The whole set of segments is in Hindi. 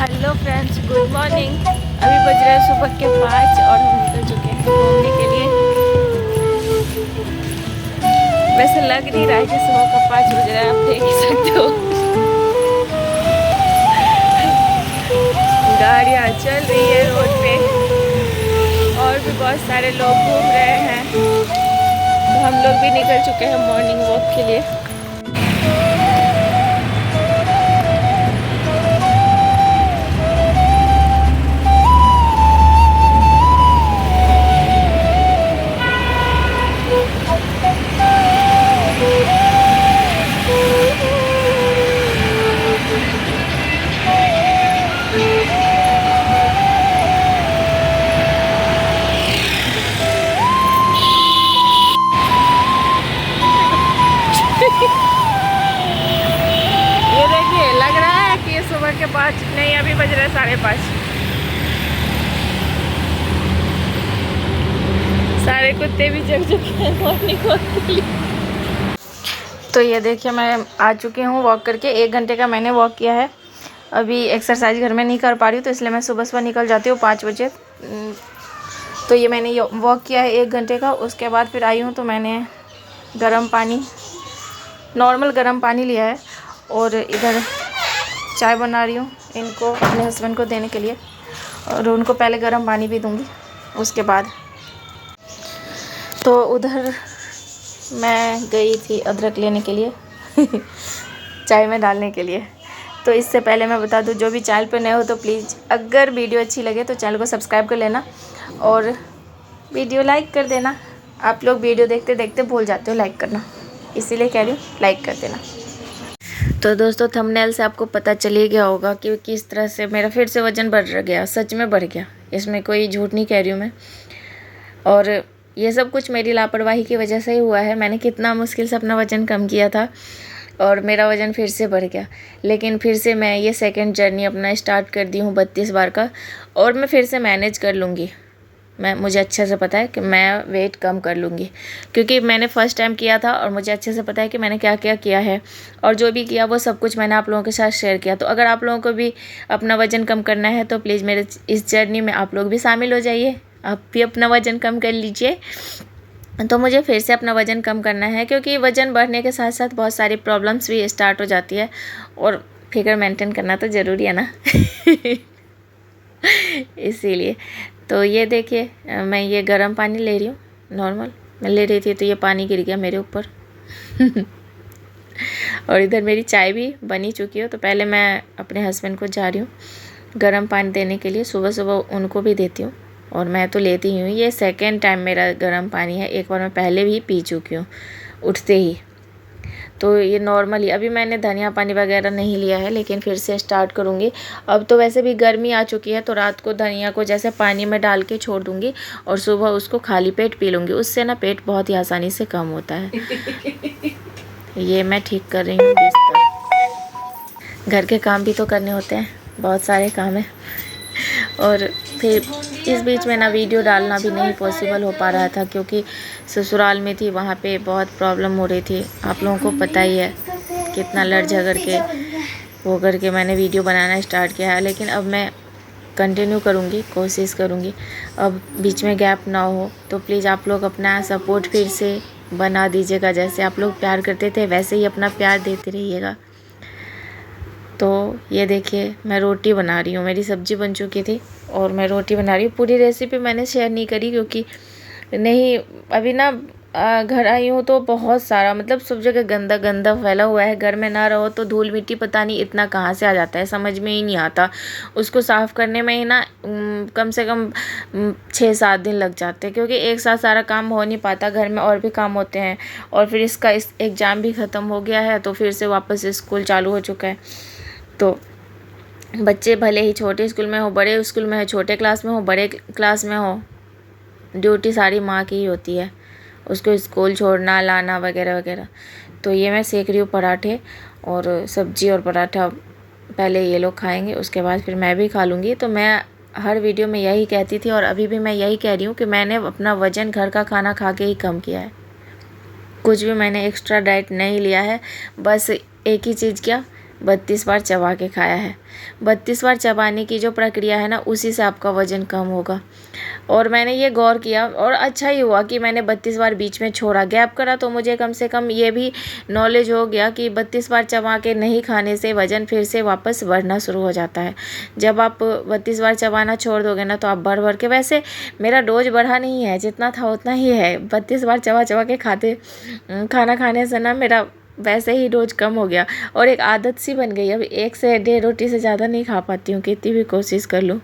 Hello friends, good morning. अभी बज रहे हैं सुबह के 5 और हम निकल चुके हैं घूमने के लिए। वैसे लग नहीं रहा है कि सुबह का 5 बज रहा है, आप देख ही सकते हो। गाड़ियाँ चल रही है रोड पे और भी बहुत सारे लोग घूम रहे हैं। तो हम लोग भी निकल चुके हैं मॉर्निंग वॉक के लिए। ये देखिए, लग रहा है कि ये सुबह के 5 नहीं, अभी बज रहे हैं 5:30। सारे कुत्ते भी जग चुके हैं मॉर्निंग वॉक के लिए। तो ये देखिए, मैं आ चुकी हूँ वॉक करके। 1 घंटे का मैंने वॉक किया है। अभी एक्सरसाइज घर में नहीं कर पा रही हूँ, तो इसलिए मैं सुबह सुबह निकल जाती हूँ 5 बजे। तो ये मैंने वॉक किया है 1 घंटे का। उसके बाद फिर आई हूँ तो मैंने गर्म पानी, नॉर्मल गर्म पानी लिया है और इधर चाय बना रही हूँ इनको, अपने हस्बैंड को देने के लिए। और उनको पहले गर्म पानी भी दूँगी उसके बाद। तो उधर मैं गई थी अदरक लेने के लिए चाय में डालने के लिए। तो इससे पहले मैं बता दूं, जो भी चैनल पर नए हो तो प्लीज़, अगर वीडियो अच्छी लगे तो चैनल को सब्सक्राइब कर लेना और वीडियो लाइक कर देना। आप लोग वीडियो देखते देखते भूल जाते हो लाइक करना, इसीलिए कह रही हूँ लाइक कर देना। तो दोस्तों, थंबनेल से आपको पता चल ही गया होगा कि किस तरह से मेरा फिर से वज़न बढ़ गया। सच में बढ़ गया, इसमें कोई झूठ नहीं कह रही हूँ मैं। और ये सब कुछ मेरी लापरवाही की वजह से ही हुआ है। मैंने कितना मुश्किल से अपना वज़न कम किया था और मेरा वज़न फिर से बढ़ गया। लेकिन फिर से मैं ये सेकंड जर्नी अपना स्टार्ट कर दी हूँ 32 बार का, और मैं फिर से मैनेज कर लूँगी। मुझे अच्छे से पता है कि मैं वेट कम कर लूँगी, क्योंकि मैंने फ़र्स्ट टाइम किया था और मुझे अच्छे से पता है कि मैंने क्या क्या किया है। और जो भी किया वो सब कुछ मैंने आप लोगों के साथ शेयर किया। तो अगर आप लोगों को भी अपना वज़न कम करना है तो प्लीज़ मेरे इस जर्नी में आप लोग भी शामिल हो जाइए, आप भी अपना वज़न कम कर लीजिए। तो मुझे फिर से अपना वज़न कम करना है, क्योंकि वज़न बढ़ने के साथ साथ बहुत सारी प्रॉब्लम्स भी स्टार्ट हो जाती है और फिगर मेंटेन करना तो ज़रूरी है ना इसीलिए। तो ये देखिए, मैं ये गर्म पानी ले रही हूँ। नॉर्मल मैं ले रही थी तो ये पानी गिर गया मेरे ऊपर और इधर मेरी चाय भी बनी चुकी है। तो पहले मैं अपने हस्बैंड को जा रही हूँ गर्म पानी देने के लिए। सुबह सुबह उनको भी देती हूँ और मैं तो लेती ही हूँ। ये सेकेंड टाइम मेरा गर्म पानी है, एक बार मैं पहले भी पी चुकी हूँ उठते ही। तो ये नॉर्मली, अभी मैंने धनिया पानी वगैरह नहीं लिया है, लेकिन फिर से स्टार्ट करूँगी। अब तो वैसे भी गर्मी आ चुकी है, तो रात को धनिया को जैसे पानी में डाल के छोड़ दूँगी और सुबह उसको खाली पेट पी लूँगी। उससे ना पेट बहुत ही आसानी से कम होता है ये मैं ठीक कर रही हूँ बिस्तर। घर के काम भी तो करने होते हैं, बहुत सारे काम हैं। और फिर इस बीच में ना वीडियो डालना भी नहीं पॉसिबल हो पा रहा था, क्योंकि ससुराल में थी, वहाँ पे बहुत प्रॉब्लम हो रही थी। आप लोगों को पता ही है कितना लड़ झगड़ के वो करके मैंने वीडियो बनाना स्टार्ट किया है। लेकिन अब मैं कंटिन्यू करूँगी, कोशिश करूँगी अब बीच में गैप ना हो। तो प्लीज़ आप लोग अपना सपोर्ट फिर से बना दीजिएगा। जैसे आप लोग प्यार करते थे वैसे ही अपना प्यार देते रहिएगा। तो ये देखिए, मैं रोटी बना रही हूँ। मेरी सब्ज़ी बन चुकी थी और मैं रोटी बना रही हूँ। पूरी रेसिपी मैंने शेयर नहीं करी, क्योंकि नहीं, अभी ना घर आई हूँ तो बहुत सारा, मतलब सब जगह गंदा गंदा फैला हुआ है। घर में ना रहो तो धूल मिट्टी पता नहीं इतना कहाँ से आ जाता है, समझ में ही नहीं आता। उसको साफ़ करने में ही ना कम से कम 6-7 दिन लग जाते हैं, क्योंकि एक साथ सारा काम हो नहीं पाता। घर में और भी काम होते हैं, और फिर इसका एग्ज़ाम भी ख़त्म हो गया है, तो फिर से वापस स्कूल चालू हो चुका है। तो बच्चे भले ही छोटे स्कूल में हो, बड़े स्कूल में हो, छोटे क्लास में हो, बड़े क्लास में हो, ड्यूटी सारी माँ की ही होती है, उसको स्कूल छोड़ना, लाना वगैरह वगैरह। तो ये मैं सेक रही हूँ पराठे और सब्जी और पराठा। पहले ये लोग खाएंगे, उसके बाद फिर मैं भी खा लूँगी। तो मैं हर वीडियो में यही कहती थी और अभी भी मैं यही कह रही हूँ कि मैंने अपना वज़न घर का खाना खा के ही कम किया है। कुछ भी मैंने एक्स्ट्रा डाइट नहीं लिया है। बस एक ही चीज़ किया, 32 बार चबा के खाया है। 32 बार चबाने की जो प्रक्रिया है ना, उसी से आपका वज़न कम होगा। और मैंने ये गौर किया, और अच्छा ही हुआ कि मैंने 32 बार बीच में छोड़ा, गैप करा, तो मुझे कम से कम ये भी नॉलेज हो गया कि 32 बार चबा के नहीं खाने से वज़न फिर से वापस बढ़ना शुरू हो जाता है। जब आप 32 बार चबाना छोड़ दोगे ना, तो आप बढ़ के, वैसे मेरा डोज बढ़ा नहीं है, जितना था उतना ही है। 32 बार चबा के खाना खाने से ना मेरा वैसे ही डोज कम हो गया, और एक आदत सी बन गई। अब 1 से 1.5 रोटी से ज़्यादा नहीं खा पाती हूँ, कितनी भी कोशिश कर लूँ।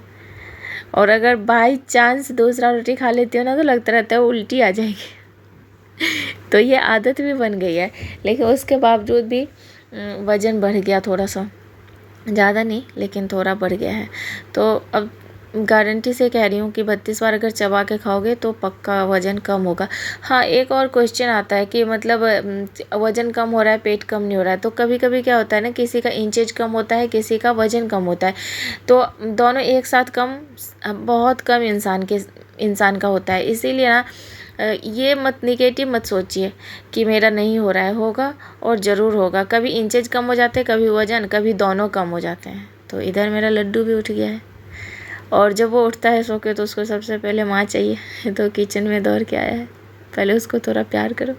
और अगर बाई चांस दूसरा रोटी खा लेती हूँ ना, तो लगता रहता है उल्टी आ जाएगी। तो ये आदत भी बन गई है, लेकिन उसके बावजूद भी वज़न बढ़ गया थोड़ा सा, ज़्यादा नहीं लेकिन थोड़ा बढ़ गया है। तो अब गारंटी से कह रही हूँ कि 32 बार अगर चबा के खाओगे तो पक्का वज़न कम होगा। हाँ, एक और क्वेश्चन आता है कि मतलब वज़न कम हो रहा है, पेट कम नहीं हो रहा है। तो कभी कभी क्या होता है ना, किसी का इंचेज कम होता है, किसी का वज़न कम होता है, तो दोनों एक साथ कम, बहुत कम इंसान का होता है। इसीलिए ना ये मत निगेटिव मत सोचिए कि मेरा नहीं हो रहा है, होगा और ज़रूर होगा। कभी इंचेज कम हो जाते हैं, कभी वज़न, कभी दोनों कम हो जाते हैं। तो इधर मेरा लड्डू भी उठ गया है, और जब वो उठता है सो के, तो उसको सबसे पहले माँ चाहिए। तो किचन में दौड़ के आया है, पहले उसको थोड़ा प्यार करो।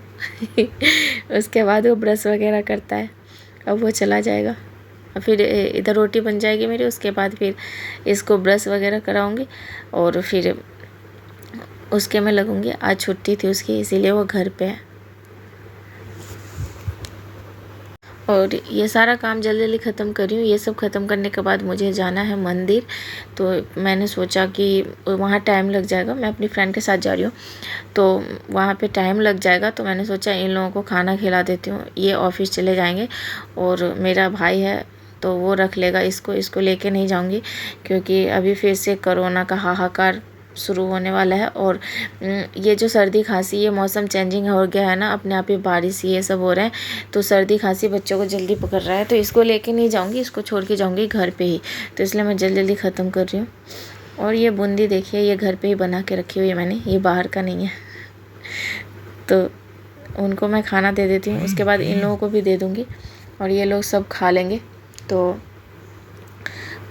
उसके बाद वो ब्रश वगैरह करता है। अब वो चला जाएगा, फिर इधर रोटी बन जाएगी मेरी, उसके बाद फिर इसको ब्रश वगैरह कराऊंगी, और फिर उसके में लगूंगी। आज छुट्टी थी उसकी, इसीलिए वो घर पे है। और ये सारा काम जल्दी जल्दी ख़त्म कर रही हूँ। ये सब ख़त्म करने के बाद मुझे जाना है मंदिर। तो मैंने सोचा कि वहाँ टाइम लग जाएगा, मैं अपनी फ्रेंड के साथ जा रही हूँ, तो वहाँ पे टाइम लग जाएगा। तो मैंने सोचा इन लोगों को खाना खिला देती हूँ, ये ऑफिस चले जाएंगे, और मेरा भाई है तो वो रख लेगा इसको लेके नहीं जाऊँगी, क्योंकि अभी फिर से कोरोना का हाहाकार शुरू होने वाला है। और ये जो सर्दी खांसी, ये मौसम चेंजिंग हो गया है ना, अपने आप ही बारिश ये सब हो रहा है, तो सर्दी खांसी बच्चों को जल्दी पकड़ रहा है। तो इसको लेके नहीं जाऊंगी, इसको छोड़ के जाऊंगी घर पे ही। तो इसलिए मैं जल्दी जल्दी ख़त्म कर रही हूँ। और ये बूंदी देखिए, ये घर पे ही बना के रखी हुई है मैंने, ये बाहर का नहीं है। तो उनको मैं खाना दे देती हूँ, उसके बाद इन लोगों को भी दे दूँगी, और ये लोग सब खा लेंगे। तो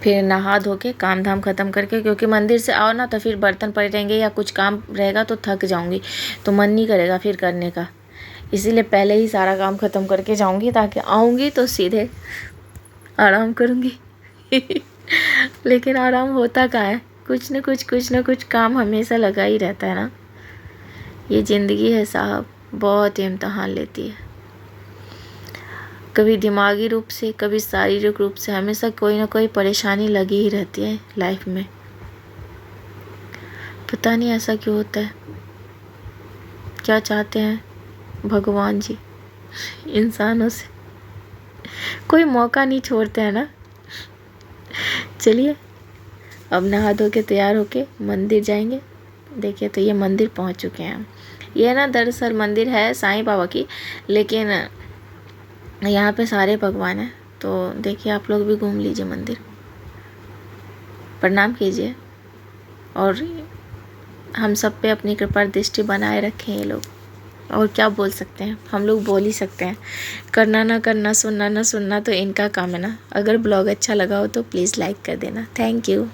फिर नहा धो के काम धाम ख़त्म करके, क्योंकि मंदिर से आओ ना, तो फिर बर्तन पड़े रहेंगे या कुछ काम रहेगा तो थक जाऊंगी, तो मन नहीं करेगा फिर करने का। इसीलिए पहले ही सारा काम ख़त्म करके जाऊंगी, ताकि आऊँगी तो सीधे आराम करूँगी। लेकिन आराम होता कहाँ है, कुछ न कुछ काम हमेशा लगा ही रहता है ना। ये ज़िंदगी है साहब, बहुत इम्तहान लेती है, कभी दिमागी रूप से, कभी शारीरिक रूप से, हमेशा कोई ना कोई परेशानी लगी ही रहती है लाइफ में। पता नहीं ऐसा क्यों होता है, क्या चाहते हैं भगवान जी इंसानों से, कोई मौका नहीं छोड़ते हैं ना। चलिए, अब नहा धो के तैयार होके मंदिर जाएंगे। देखिए, तो ये मंदिर पहुंच चुके हैं हम। ये ना दरअसल मंदिर है साईं बाबा की, लेकिन यहाँ पे सारे भगवान हैं। तो देखिए, आप लोग भी घूम लीजिए मंदिर, प्रणाम कीजिए, और हम सब पे अपनी कृपा दृष्टि बनाए रखें ये लोग। और क्या बोल सकते हैं, हम लोग बोल ही सकते हैं। करना ना करना, सुनना ना सुनना, तो इनका काम है ना। अगर ब्लॉग अच्छा लगा हो तो प्लीज़ लाइक कर देना। Thank you.